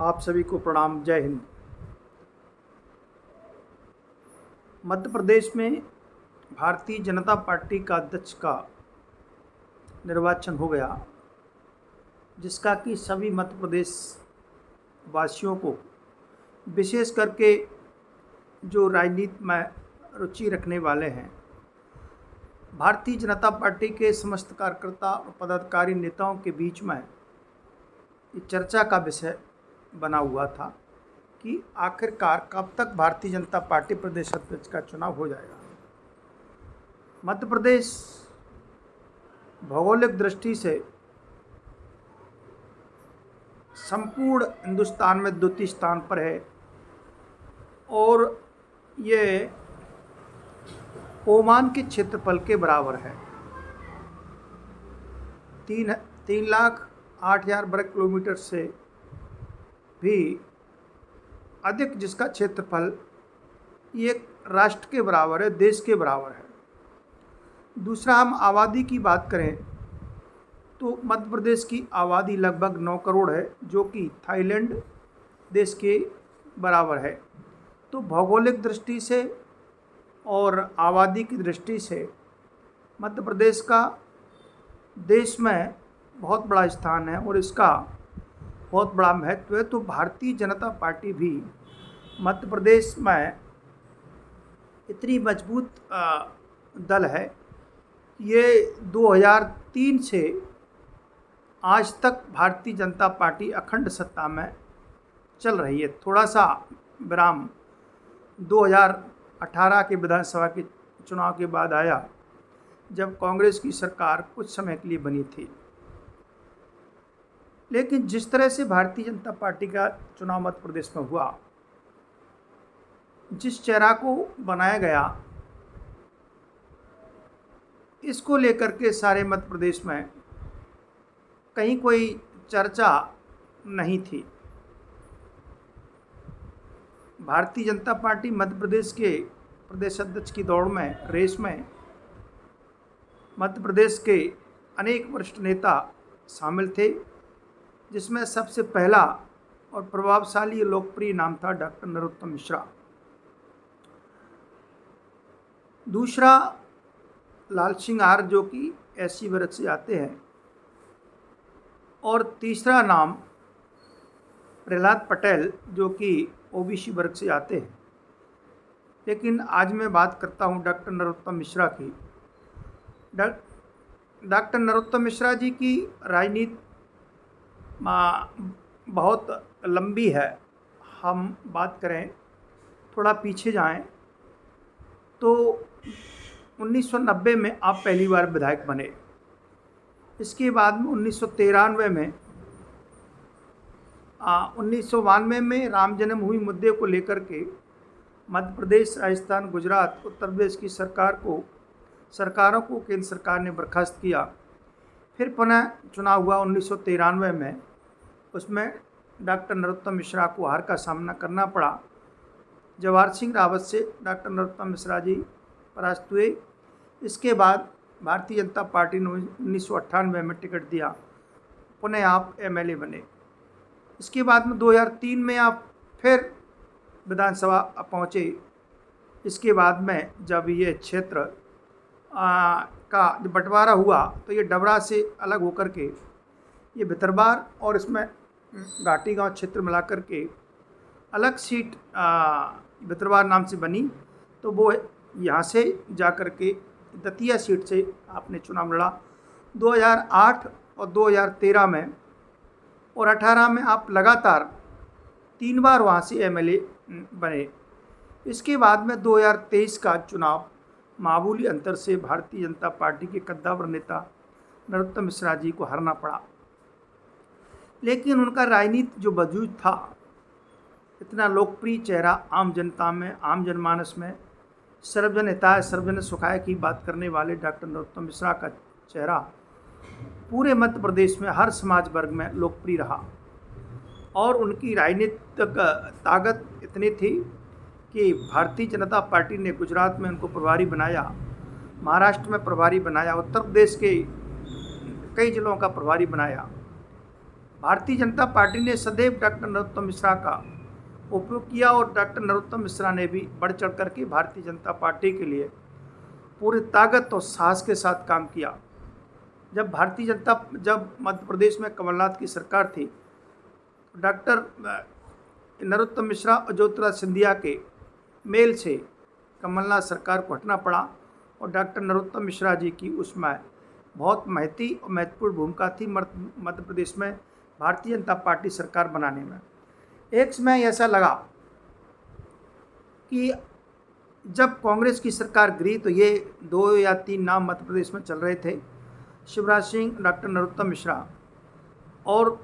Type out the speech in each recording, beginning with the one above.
आप सभी को प्रणाम। जय हिंद। मध्य प्रदेश में भारतीय जनता पार्टी का अध्यक्ष का निर्वाचन हो गया, जिसका कि सभी मध्य प्रदेश वासियों को, विशेष करके जो राजनीति में रुचि रखने वाले हैं, भारतीय जनता पार्टी के समस्त कार्यकर्ता और पदाधिकारी नेताओं के बीच में ये चर्चा का विषय बना हुआ था कि आखिरकार कब तक भारतीय जनता पार्टी प्रदेश अध्यक्ष का चुनाव हो जाएगा। मध्य प्रदेश भौगोलिक दृष्टि से संपूर्ण हिंदुस्तान में द्वितीय स्थान पर है और ये ओमान के क्षेत्रफल के बराबर है। 3,08,000 वर्ग किलोमीटर से भी अधिक, जिसका क्षेत्रफल एक राष्ट्र के बराबर है, देश के बराबर है। दूसरा, हम आबादी की बात करें तो मध्य प्रदेश की आबादी लगभग 9 करोड़ है, जो कि थाईलैंड देश के बराबर है। तो भौगोलिक दृष्टि से और आबादी की दृष्टि से मध्य प्रदेश का देश में बहुत बड़ा स्थान है और इसका बहुत बड़ा महत्व है। तो भारतीय जनता पार्टी भी मध्य प्रदेश में इतनी मजबूत दल है। ये 2003 से आज तक भारतीय जनता पार्टी अखंड सत्ता में चल रही है। थोड़ा सा विराम 2018 के विधानसभा के चुनाव के बाद आया, जब कांग्रेस की सरकार कुछ समय के लिए बनी थी। लेकिन जिस तरह से भारतीय जनता पार्टी का चुनाव मध्य प्रदेश में हुआ, जिस चेहरा को बनाया गया, इसको लेकर के सारे मध्य प्रदेश में कहीं कोई चर्चा नहीं थी। भारतीय जनता पार्टी मध्य प्रदेश के प्रदेश अध्यक्ष की दौड़ में, रेस में मध्य प्रदेश के अनेक वरिष्ठ नेता शामिल थे, जिसमें सबसे पहला और प्रभावशाली लोकप्रिय नाम था डॉक्टर नरोत्तम मिश्रा। दूसरा, लाल सिंह आर, जो कि एससी वर्ग से आते हैं, और तीसरा नाम प्रहलाद पटेल, जो कि ओबीसी वर्ग से आते हैं। लेकिन आज मैं बात करता हूं डॉक्टर नरोत्तम मिश्रा की। डॉक्टर नरोत्तम मिश्रा जी की राजनीति बहुत लंबी है। हम बात करें, थोड़ा पीछे जाएं तो 1990 में आप पहली बार विधायक बने। इसके बाद में 1993 में 1992 में राम जन्मभूमि मुद्दे को लेकर के मध्य प्रदेश, राजस्थान, गुजरात, उत्तर प्रदेश की सरकारों को केंद्र सरकार ने बर्खास्त किया। फिर पुनः चुनाव हुआ 1993 में। उसमें डॉक्टर नरोत्तम मिश्रा को हार का सामना करना पड़ा। जवाहर सिंह रावत से डॉक्टर नरोत्तम मिश्रा जी परास्त हुए। इसके बाद भारतीय जनता पार्टी ने 1998 में टिकट दिया, पुनः आप एमएलए बने। इसके बाद में 2003 में आप फिर विधानसभा पहुँचे। इसके बाद में जब ये क्षेत्र का बंटवारा हुआ तो ये डबरा से अलग होकर के ये भितरवार और इसमें घाटी गांव क्षेत्र मिला कर के अलग सीट भितरवार नाम से बनी। तो वो यहाँ से जा कर के दतिया सीट से आपने चुनाव लड़ा। 2008 और 2013 में और 18 में आप लगातार 3 बार वहाँ से एमएलए बने। इसके बाद में 2023 का चुनाव मामूली अंतर से भारतीय जनता पार्टी के कद्दावर नेता नरोत्तम मिश्रा जी को हारना पड़ा। लेकिन उनका राजनीति जो वजूद था, इतना लोकप्रिय चेहरा, आम जनता में, आम जनमानस में सर्वजन हिताय सर्वजन सुखाय की बात करने वाले डॉक्टर नरोत्तम मिश्रा का चेहरा पूरे मध्य प्रदेश में हर समाज वर्ग में लोकप्रिय रहा। और उनकी राजनीतिक ताकत इतनी थी कि भारतीय जनता पार्टी ने गुजरात में उनको प्रभारी बनाया, महाराष्ट्र में प्रभारी बनाया, उत्तर प्रदेश के कई जिलों का प्रभारी बनाया। भारतीय जनता पार्टी ने सदैव डॉक्टर नरोत्तम मिश्रा का उपयोग किया और डॉक्टर नरोत्तम मिश्रा ने भी बढ़ चढ़ करके भारतीय जनता पार्टी के लिए पूरी ताकत और साहस के साथ काम किया। जब मध्य प्रदेश में कमलनाथ की सरकार थी, डॉक्टर नरोत्तम मिश्रा और ज्योतिरादित्य सिंधिया के मेल से कमलनाथ सरकार को हटना पड़ा और डॉक्टर नरोत्तम मिश्रा जी की उसमें बहुत महत्वपूर्ण भूमिका थी मध्य प्रदेश में भारतीय जनता पार्टी सरकार बनाने में। एक समय ऐसा लगा कि जब कांग्रेस की सरकार गिरी तो ये 2 या 3 नाम मध्य प्रदेश में चल रहे थे, शिवराज सिंह, डॉक्टर नरोत्तम मिश्रा और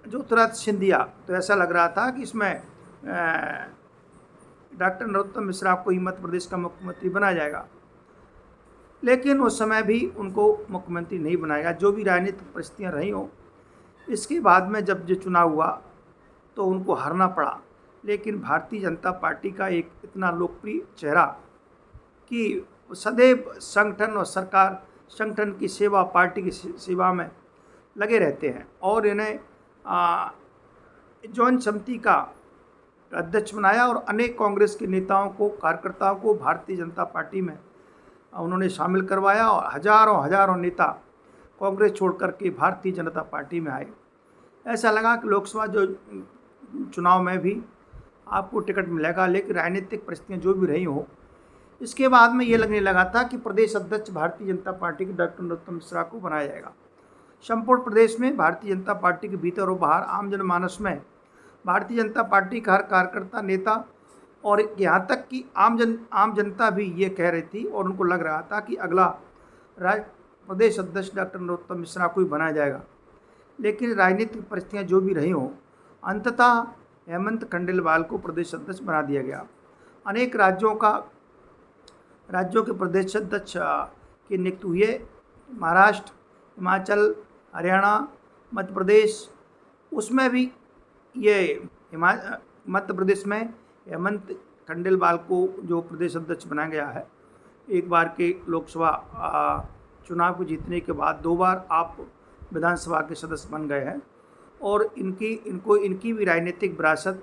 ज्योतिरादित्य सिंधिया। तो ऐसा लग रहा था कि इसमें डॉक्टर नरोत्तम मिश्रा को ही मध्य प्रदेश का मुख्यमंत्री बनाया जाएगा, लेकिन उस समय भी उनको मुख्यमंत्री नहीं बनाया गया। जो भी राजनीतिक परिस्थितियाँ रही हों, इसके बाद में जब जो चुनाव हुआ तो उनको हारना पड़ा। लेकिन भारतीय जनता पार्टी का एक इतना लोकप्रिय चेहरा कि सदैव संगठन और सरकार संगठन की सेवा, पार्टी की सेवा में लगे रहते हैं और इन्हें जॉइंट समिति का अध्यक्ष बनाया और अनेक कांग्रेस के नेताओं को, कार्यकर्ताओं को भारतीय जनता पार्टी में उन्होंने शामिल करवाया और हजारों नेता कांग्रेस छोड़ करके भारतीय जनता पार्टी में आए। ऐसा लगा कि लोकसभा जो चुनाव में भी आपको टिकट मिलेगा, लेकिन राजनीतिक परिस्थितियाँ जो भी रही हो, इसके बाद में ये लगने लगा था कि प्रदेश अध्यक्ष भारतीय जनता पार्टी के डॉक्टर नरोत्तम मिश्रा को बनाया जाएगा। संपूर्ण प्रदेश में भारतीय जनता पार्टी के भीतर और बाहर आम जनमानस में भारतीय जनता पार्टी का हर कार्यकर्ता, नेता और यहाँ तक कि आम जनता भी ये कह रही थी और उनको लग रहा था कि अगला प्रदेश अध्यक्ष डॉक्टर नरोत्तम मिश्रा को ही बनाया जाएगा। लेकिन राजनीतिक परिस्थितियाँ जो भी रही हों, अंततः हेमंत खंडेलवाल को प्रदेश अध्यक्ष बना दिया गया। अनेक राज्यों के प्रदेश अध्यक्ष की नियुक्ति हुई। महाराष्ट्र, हिमाचल, हरियाणा, मध्य प्रदेश, उसमें भी ये मध्य प्रदेश में हेमंत खंडेलवाल को जो प्रदेश अध्यक्ष बनाया गया है, एक बार के लोकसभा चुनाव को जीतने के बाद 2 बार आप विधानसभा के सदस्य बन गए हैं और इनकी भी राजनीतिक विरासत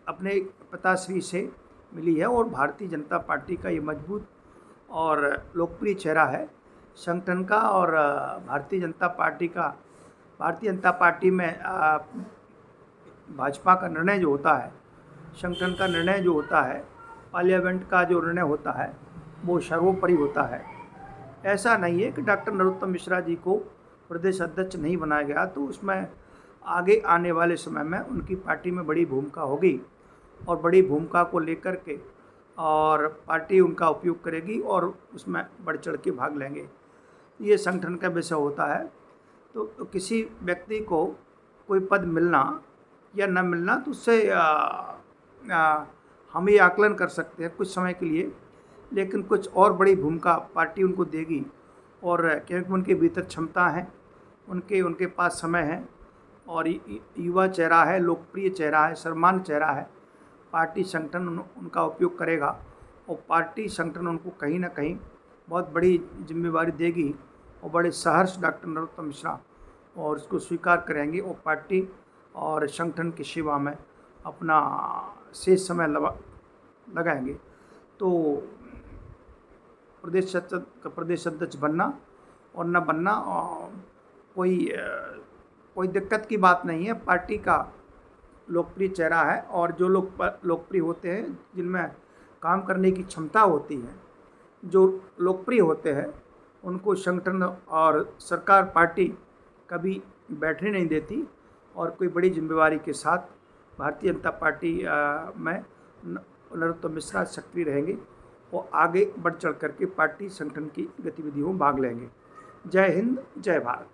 अपने पिताश्री से मिली है और भारतीय जनता पार्टी का ये मजबूत और लोकप्रिय चेहरा है संगठन का। और भारतीय जनता पार्टी में भाजपा का निर्णय जो होता है, संगठन का निर्णय जो होता है, पार्लियामेंट का जो निर्णय होता है, वो सर्वोपरि होता है। ऐसा नहीं है कि डॉक्टर नरोत्तम मिश्रा जी को प्रदेश अध्यक्ष नहीं बनाया गया तो उसमें आगे आने वाले समय में उनकी पार्टी में बड़ी भूमिका होगी और बड़ी भूमिका को लेकर के और पार्टी उनका उपयोग करेगी और उसमें बढ़ चढ़ के भाग लेंगे। ये संगठन का विषय होता है। तो किसी व्यक्ति को कोई पद मिलना या न मिलना तो उससे हम ये आकलन कर सकते हैं कुछ समय के लिए, लेकिन कुछ और बड़ी भूमिका पार्टी उनको देगी और क्योंकि उनके भीतर क्षमता है, उनके पास समय है और युवा चेहरा है, लोकप्रिय चेहरा है, सम्मानित चेहरा है। पार्टी संगठन उनका उपयोग करेगा और पार्टी संगठन उनको कहीं ना कहीं बहुत बड़ी जिम्मेवारी देगी और बड़े सहर्ष डॉक्टर नरोत्तम मिश्रा और उसको स्वीकार करेंगे और पार्टी और संगठन की सेवा में अपना शेष समय लगाएंगे। तो प्रदेश अध्यक्ष बनना और न बनना कोई दिक्कत की बात नहीं है। पार्टी का लोकप्रिय चेहरा है और जो लोग लोकप्रिय होते हैं, जिनमें काम करने की क्षमता होती है, जो लोकप्रिय होते हैं, उनको संगठन और सरकार, पार्टी कभी बैठने नहीं देती और कोई बड़ी जिम्मेवारी के साथ भारतीय जनता पार्टी में नरोत्तम मिश्रा सक्रिय रहेंगे और आगे बढ़ चढ़ करके पार्टी संगठन की गतिविधियों में भाग लेंगे। जय हिंद, जय भारत।